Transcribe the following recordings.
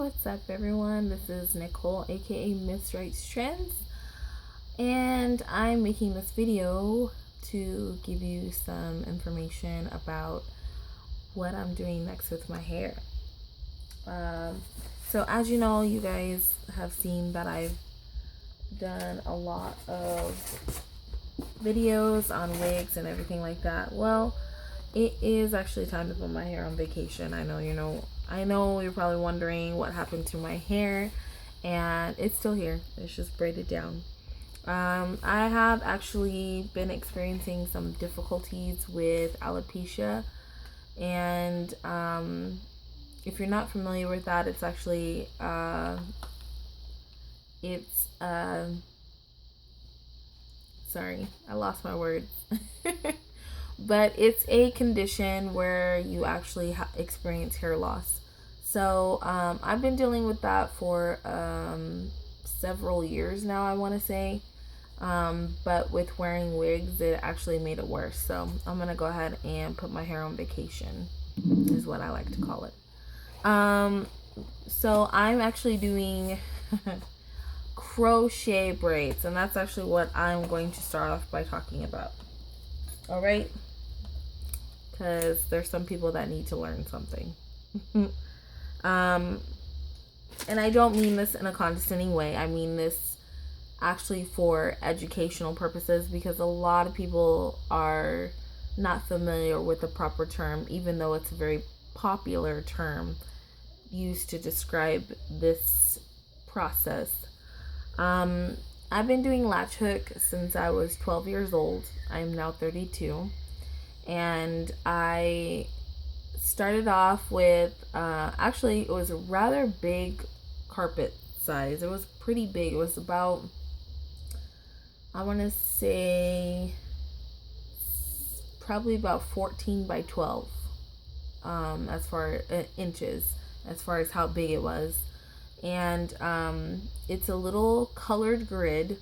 What's up everyone? This is Nicole, aka Miss Writes Trends, and I'm making this video to give you some information about what I'm doing next with my hair. So as you know, you guys have seen that I've done a lot of videos on wigs and everything like that. Well, it is actually time to put my hair on vacation. I know you're probably wondering what happened to my hair, and it's still here. It's just braided down. I have actually been experiencing some difficulties with alopecia, and if you're not familiar with that, it's actually sorry, I lost my words. But it's a condition where you actually experience hair loss. So I've been dealing with that for several years now, I want to say. But with wearing wigs, it actually made it worse. So I'm going to go ahead and put my hair on vacation, is what I like to call it. So I'm actually doing crochet braids, and that's actually what I'm going to start off by talking about. All right? Because there's some people that need to learn something. And I don't mean this in a condescending way. I mean this actually for educational purposes, because a lot of people are not familiar with the proper term, even though it's a very popular term used to describe this process. I've been doing latch hook since I was 12 years old. I'm now 32. And I started off with, actually it was a rather big carpet size. It was pretty big. It was about, I want to say, probably about 14 by 12, as far inches, as far as how big it was. And it's a little colored grid.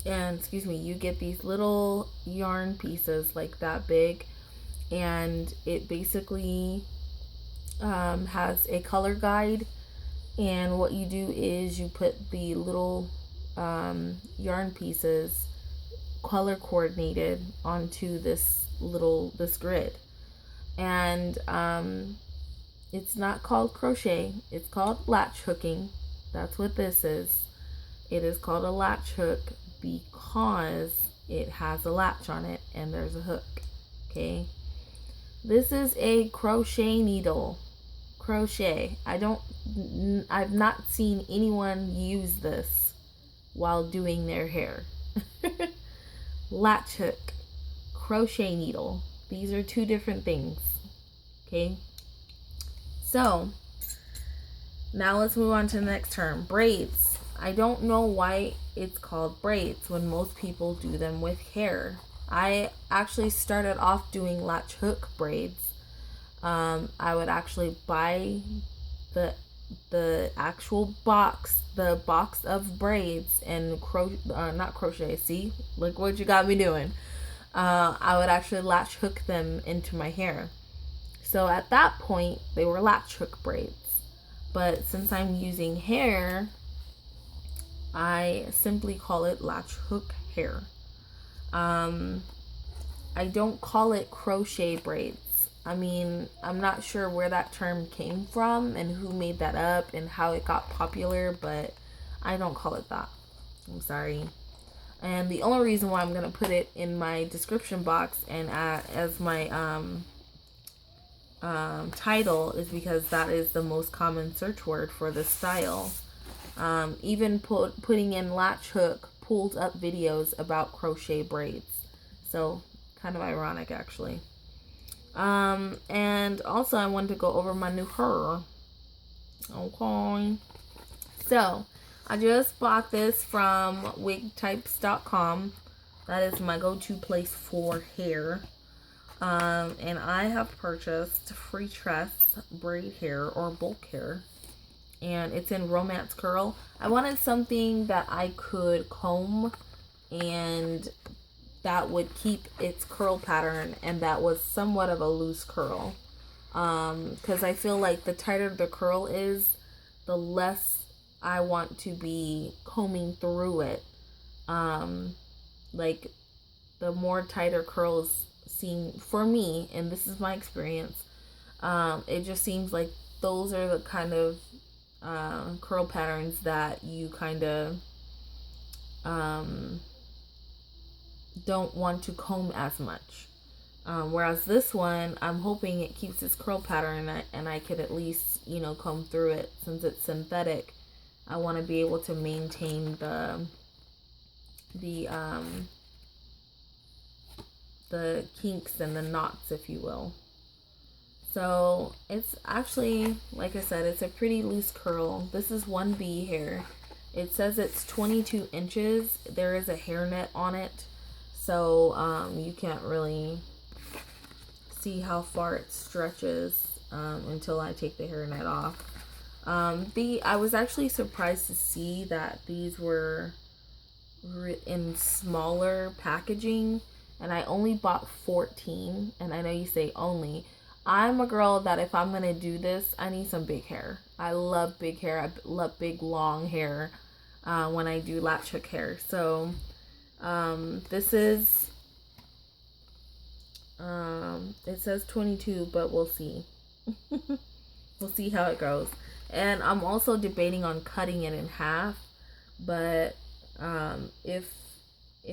And you get these little yarn pieces like that big, and it basically has a color guide. And what you do is you put the little yarn pieces color coordinated onto this grid. And it's not called crochet, it's called latch hooking. That's what this is. It is called a latch hook because it has a latch on it and there's a hook. Okay, this is a crochet needle. Crochet. I've not seen anyone use this while doing their hair. Latch hook, crochet needle. These are two different things. Okay, so now let's move on to the next term, braids. I don't know why it's called braids when most people do them with hair. I actually started off doing latch hook braids. I would actually buy the actual box, the box of braids, and not crochet. See, look what you got me doing. I would actually latch hook them into my hair. So at that point, they were latch hook braids. But since I'm using hair, I simply call it latch hook hair. I don't call it crochet braids. I mean, I'm not sure where that term came from and who made that up and how it got popular, but I don't call it that. I'm sorry. And the only reason why I'm going to put it in my description box and as my title is because that is the most common search word for this style. Even putting in latch hook pulled up videos about crochet braids. So kind of ironic, actually. And also I wanted to go over my new hair. Okay. So I just bought this from wigtypes.com. That is my go-to place for hair. And I have purchased free tress braid hair or bulk hair. And it's in romance curl. I wanted something that I could comb and that would keep its curl pattern and that was somewhat of a loose curl. Because I feel like the tighter the curl is, the less I want to be combing through it. Like the more tighter curls seem for me, and this is my experience, it just seems like those are the kind of curl patterns that you kind of don't want to comb as much. Whereas this one, I'm hoping it keeps its curl pattern, and I could at least, you know, comb through it. Since it's synthetic, I want to be able to maintain the kinks and the knots, if you will. So it's actually, like I said, it's a pretty loose curl. This is 1B hair. It says it's 22 inches. There is a hairnet on it, so you can't really see how far it stretches until I take the hairnet off. I was actually surprised to see that these were in smaller packaging, and I only bought 14. And I know you say only. I'm a girl that if I'm gonna do this, I need some big hair. I love big hair. I love big long hair when I do latch hook hair. So this is it says 22, but we'll see. We'll see how it goes. And I'm also debating on cutting it in half, but if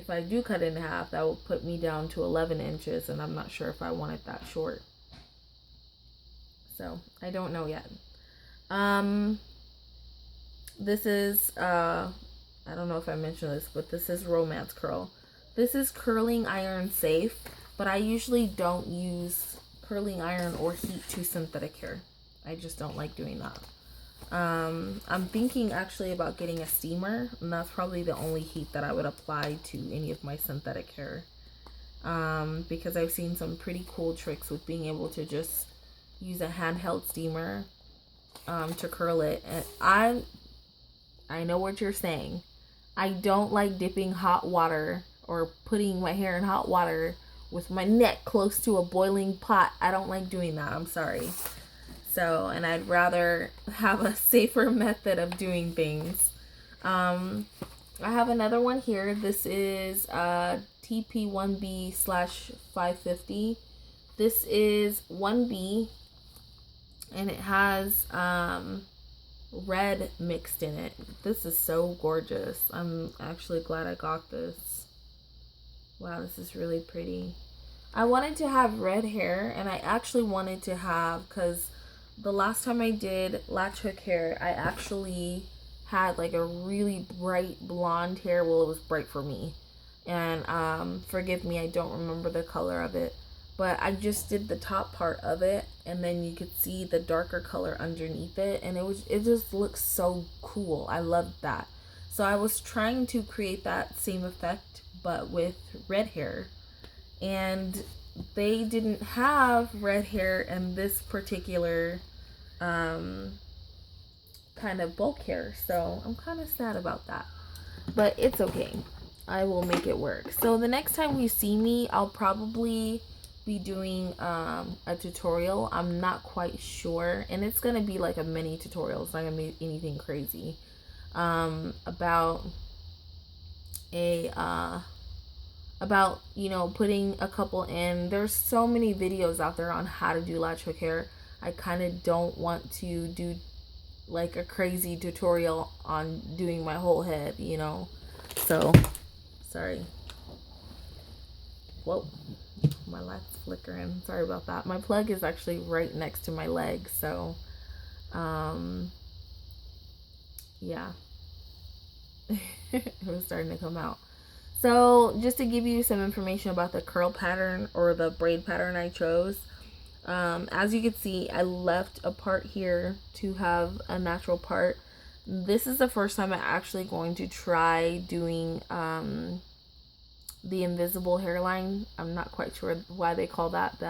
I do cut it in half, that will put me down to 11 inches, and I'm not sure if I want it that short. So I don't know yet. This is I don't know if I mentioned this, but this is Romance Curl. This is curling iron safe, but I usually don't use curling iron or heat to synthetic hair. I just don't like doing that. I'm thinking actually about getting a steamer, and that's probably the only heat that I would apply to any of my synthetic hair. Because I've seen some pretty cool tricks with being able to just use a handheld steamer to curl it. And I know what you're saying. I don't like dipping hot water or putting my hair in hot water with my neck close to a boiling pot. I don't like doing that. I'm sorry. So, and I'd rather have a safer method of doing things. I have another one here. This is TP1B/550. This is 1B, and it has red mixed in it. This is so gorgeous. I'm actually glad I got this. Wow, this is really pretty. I wanted to have red hair, and I actually wanted to have, because the last time I did latch hook hair, I actually had like a really bright blonde hair. Well, it was bright for me, and forgive me, I don't remember the color of it, but I just did the top part of it, and then you could see the darker color underneath it, and it just looks so cool. I loved that. So I was trying to create that same effect, but with red hair, and they didn't have red hair in this particular kind of bulk hair, so I'm kind of sad about that, but it's okay. I will make it work. So the next time you see me, I'll probably be doing a tutorial. I'm not quite sure, and it's gonna be like a mini tutorial. It's not gonna be anything crazy, about you know, putting a couple in. There's so many videos out there on how to do latch hook hair. I kind of don't want to do like a crazy tutorial on doing my whole head, you know. So sorry. Whoa, my light's flickering. Sorry about that. My plug is actually right next to my leg, so yeah. It was starting to come out. So just to give you some information about the curl pattern or the braid pattern I chose, as you can see, I left a part here to have a natural part. This is the first time I'm actually going to try doing the invisible hairline. I'm not quite sure why they call that,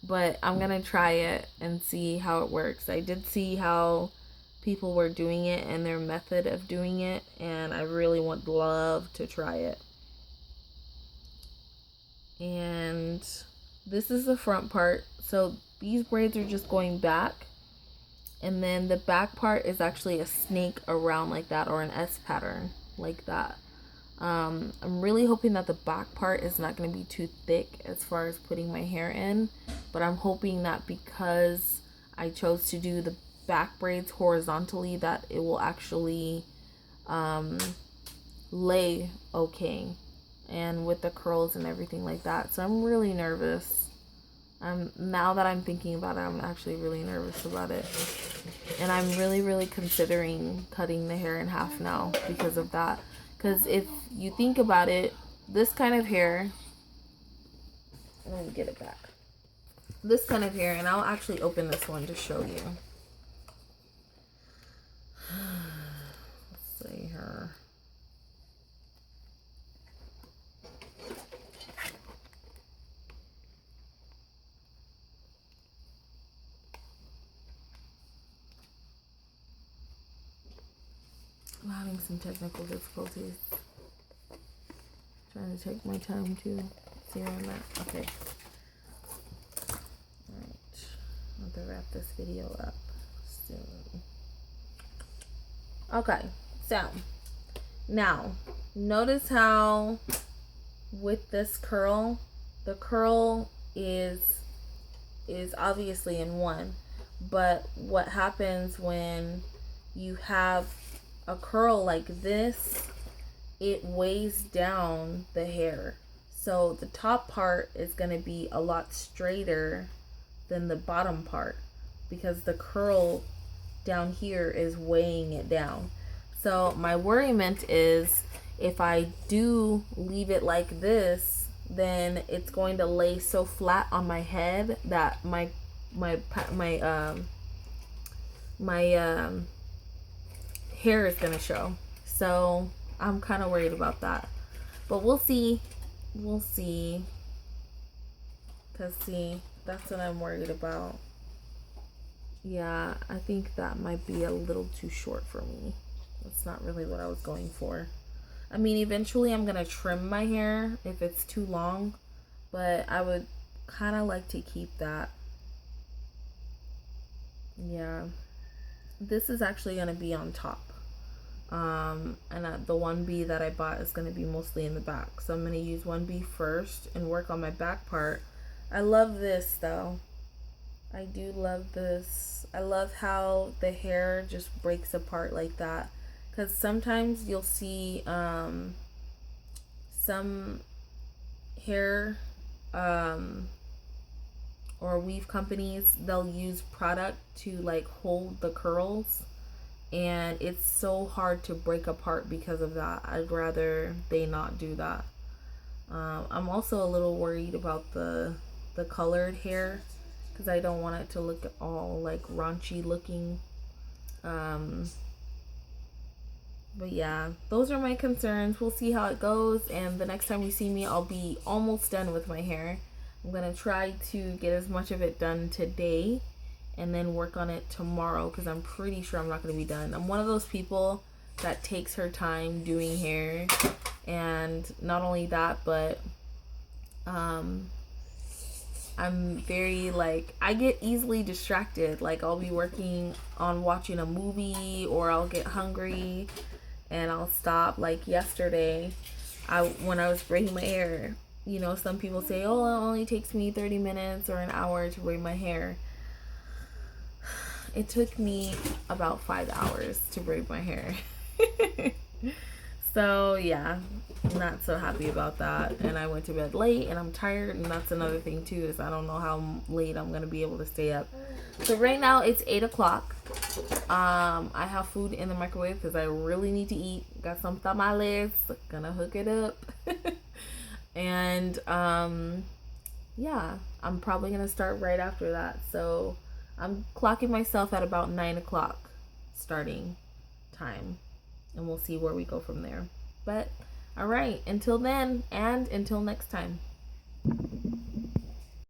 but I'm gonna try it and see how it works. I did see how people were doing it and their method of doing it, and I really would love to try it. And this is the front part. So these braids are just going back, And then the back part is actually a snake around like that, or an S pattern like that. I'm really hoping that the back part is not going to be too thick as far as putting my hair in, but I'm hoping that because I chose to do the back braids horizontally, that it will actually lay okay, and with the curls and everything like that. So I'm really nervous. Now that I'm thinking about it, I'm actually really nervous about it. And I'm really considering cutting the hair in half now because of that. Because if you think about it, this kind of hair, let me get it back. This kind of hair, and I'll actually open this one to show you. Let's see here. I'm having some technical difficulties. Trying to take my time to see where I'm at. Okay. Alright. I'm going to wrap this video up soon. Okay. So, now, notice how with this curl, the curl is obviously in one. But what happens when you have a curl like this, it weighs down the hair. So the top part is going to be a lot straighter than the bottom part because the curl down here is weighing it down. So my worriment is if I do leave it like this, then it's going to lay so flat on my head that my hair is gonna show. So I'm kind of worried about that, but we'll see. Because see, that's what I'm worried about. Yeah, I think that might be a little too short for me. That's not really what I was going for. I mean, eventually I'm gonna trim my hair if it's too long, but I would kind of like to keep that. Yeah, this is actually gonna be on top. And the 1B that I bought is going to be mostly in the back. So I'm going to use 1B first and work on my back part. I love this though. I do love this. I love how the hair just breaks apart like that. Because sometimes you'll see some hair or weave companies, they'll use product to like hold the curls. And it's so hard to break apart because of that. I'd rather they not do that. I'm also a little worried about the colored hair because I don't want it to look all like raunchy looking. But yeah, those are my concerns. We'll see how it goes, and the next time you see me, I'll be almost done with my hair. I'm gonna try to get as much of it done today and then work on it tomorrow because I'm pretty sure I'm not going to be done. I'm one of those people that takes her time doing hair, and not only that, but I'm very like, I get easily distracted. Like I'll be working on watching a movie, or I'll get hungry and I'll stop. Like yesterday, when I was braiding my hair, you know, some people say, oh, it only takes me 30 minutes or an hour to braid my hair. It took me about 5 hours to braid my hair. So yeah, I'm not so happy about that. And I went to bed late and I'm tired, and that's another thing too, is I don't know how late I'm gonna be able to stay up. So right now it's 8 o'clock. I have food in the microwave because I really need to eat. Got some tamales, gonna hook it up. And yeah, I'm probably gonna start right after that. So I'm clocking myself at about 9 o'clock starting time, and we'll see where we go from there. But all right, until then, and until next time.